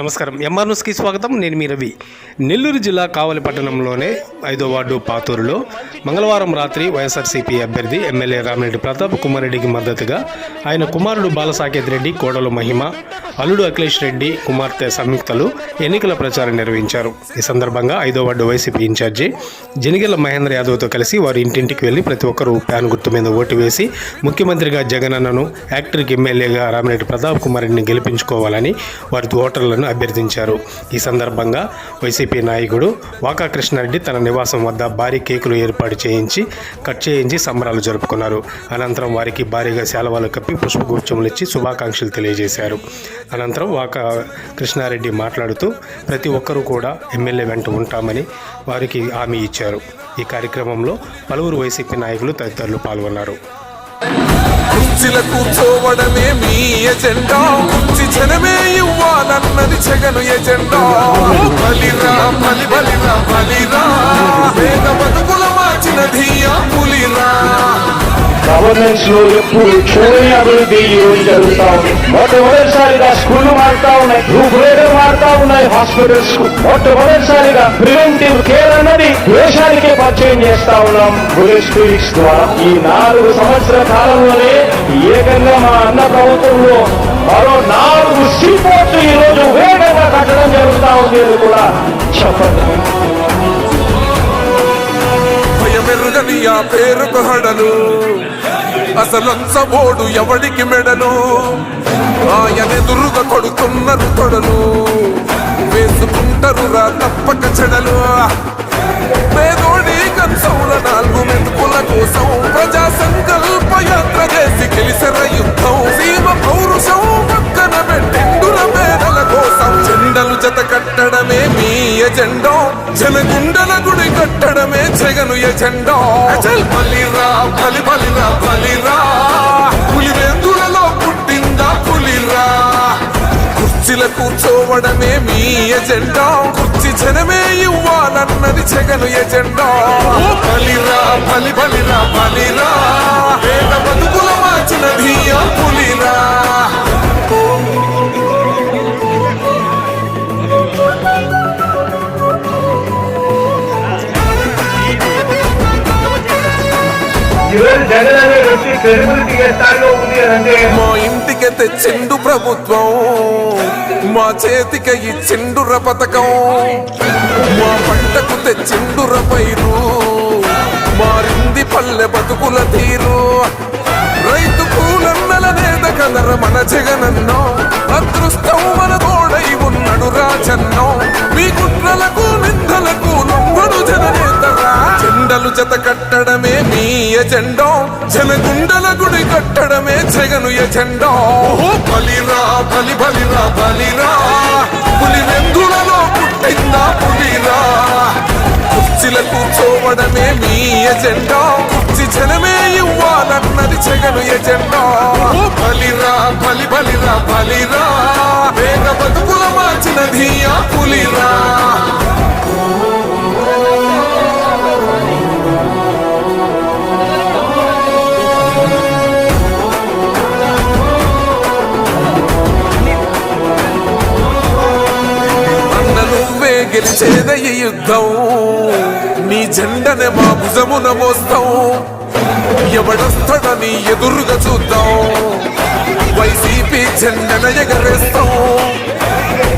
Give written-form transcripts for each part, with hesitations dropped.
నమస్కారం. ఎంఆర్ న్యూస్కి స్వాగతం. నేను మీ రవి. నెల్లూరు జిల్లా కావలి పట్టణంలోనే 5వ వార్డు పాతూరులో మంగళవారం రాత్రి వైఎస్ఆర్సీపీ అభ్యర్థి ఎమ్మెల్యే రామిరెడ్డి ప్రతాప్ కుమార్ రెడ్డికి మద్దతుగా ఆయన కుమారుడు బాలసాకేత్ రెడ్డి, కోడలు మహిమ, అల్లుడు అఖిలేష్ రెడ్డి కుమార్తె సంయుక్తలు ఎన్నికల ప్రచారం నిర్వహించారు. ఈ సందర్భంగా 5వ వార్డు వైసీపీ ఇన్ఛార్జి జనిగెల మహేంద్ర యాదవ్తో కలిసి వారు ఇంటింటికి వెళ్లి ప్రతి ఒక్కరూ ప్యాన్ గుర్తు మీద ఓటు వేసి ముఖ్యమంత్రిగా జగనన్నను, యాక్టర్కి ఎమ్మెల్యేగా రామిరెడ్డి ప్రతాప్ కుమార్ రెడ్డిని గెలిపించుకోవాలని వారి ఓటర్లను అభ్యర్థించారు. ఈ సందర్భంగా వైసీపీ నాయకుడు వాకా కృష్ణారెడ్డి తన నివాసం వద్ద భారీ కేకులు ఏర్పాటు చేయించి సంబరాలు జరుపుకున్నారు. అనంతరం వారికి భారీగా శాలువాలు కప్పి పుష్పగుచ్చములు ఇచ్చి శుభాకాంక్షలు తెలియజేశారు. అనంతరం వాకా కృష్ణారెడ్డి మాట్లాడుతూ ప్రతి ఒక్కరూ కూడా ఎమ్మెల్యే వెంట ఉంటామని వారికి హామీ ఇచ్చారు. ఈ కార్యక్రమంలో పలువురు వైసీపీ నాయకులు తదితరులు పాల్గొన్నారు. కుర్చీల కూర్చోవడమే మీ ఎజెండా, కుర్చీ జనమే ఇవ్వాలన్నది జగను ఎజెండా. బలిరా బలి బలిరా బలిరా, పేద బతుకుల మార్చిన ధియా పులిరా. గవర్నెన్స్ లో ఎప్పుడు చూడని అభివృద్ధి ఈ రోజు జరుగుతా ఉంది. మొట్టమొదటిసారిగా స్కూళ్లు మారుతా ఉన్నాయి, రూపురేఖలు మారుతా ఉన్నాయి. హాస్పిటల్స్ మొట్టమొదటిసారిగా ప్రివెంటివ్ కేర్ అన్నది దేశానికే పరిచయం చేస్తా ఉన్నాం బుల్లెట్ క్లినిక్స్ ద్వారా. ఈ 4 సంవత్సరాల కాలంలోనే ఏకంగా మా అన్న ప్రభుత్వంలో మరో 4 సీపోర్ట్లు ఈ రోజు వేగంగా కట్టడం జరుగుతా ఉంది అని కూడా చెప్పండి. భయమెరుగని ఆ పేరుకు హడలు, అసలంచబోడు ఎవడికి మెడలు. ఆయనెదురుగా కొడుతున్నారు తొడలు, వేసుకుంటారు రా తప్పక చెడలు. పేదోడి కంచంల 4 మెతుకుల కోసం ప్రజా సంకల్ప యాత్ర చేసి గెలిసిన యుద్ధం. సీమ పౌరుషం పక్కన పెట్టిండుల పేదల కోసం. జెండలు జత కట్టడమే మీ ఎజెండా, జనగుండల గుడి కట్టడమే జగను ఎజెండా. బలిరా బలి బలిరా బలిరా, పులివెందులలో పుట్టిందా పులిరా. కుర్చీల కూర్చోవడమే మీ ఎజెండా, కుర్చీ జనమే ఇవ్వాలన్నది జగను ఎజెండా. బలిరా బలి బలిరా బలిరా, పేద బతుకుల మార్చిన ధియా పులిరా. జగన్ అనే వ్యక్తి క్రెడిబిలిటీ ఏ స్థాయిలో ఉంది అంటే మా ఇంటికి తెచ్చిండు ప్రభుత్వం, మా చేతికి ఇచ్చిండుర పథకం. మా పంటకు తెచ్చిండుర పైరు, మారింది పల్లె బతుకుల తీరు. రైతు కూలన్నల నేత కదర మన జగనన్నో, అదృష్టం మన తోడై ఉన్నడు రాజన్నో. మీ కుట్రలకు నిందలకు లొంగడు జననేతరా. జెండలు జత కట్టడమే మీ ఎజెండా, జనగుండల గుడి కట్టడమే జగను ఎజెండా. బలిరా బలి బలిరా బలిరా, పులివెందులలో పుట్టిందా పులిరా. కుర్చీల కూర్చోవడమే మీ ఎజెండా, కుర్చీ జనమే ఇవ్వాలన్నది జగను ఎజెండా. బలిరా బలి బలిరా బలిరా, పేద బతుకుల మార్చిన ధియా పులిరా. గెలిచేద ఈ యుద్ధం, నీ జెండనే మా భుజమున మోస్తాం. ఎవడొస్తాడని ఎదురుగా చూద్దాం, వైసీపీ జెండన ఎగరేస్తాం.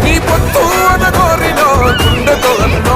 నీ పొత్తు అనగోరిన గుండెతో అన్నో,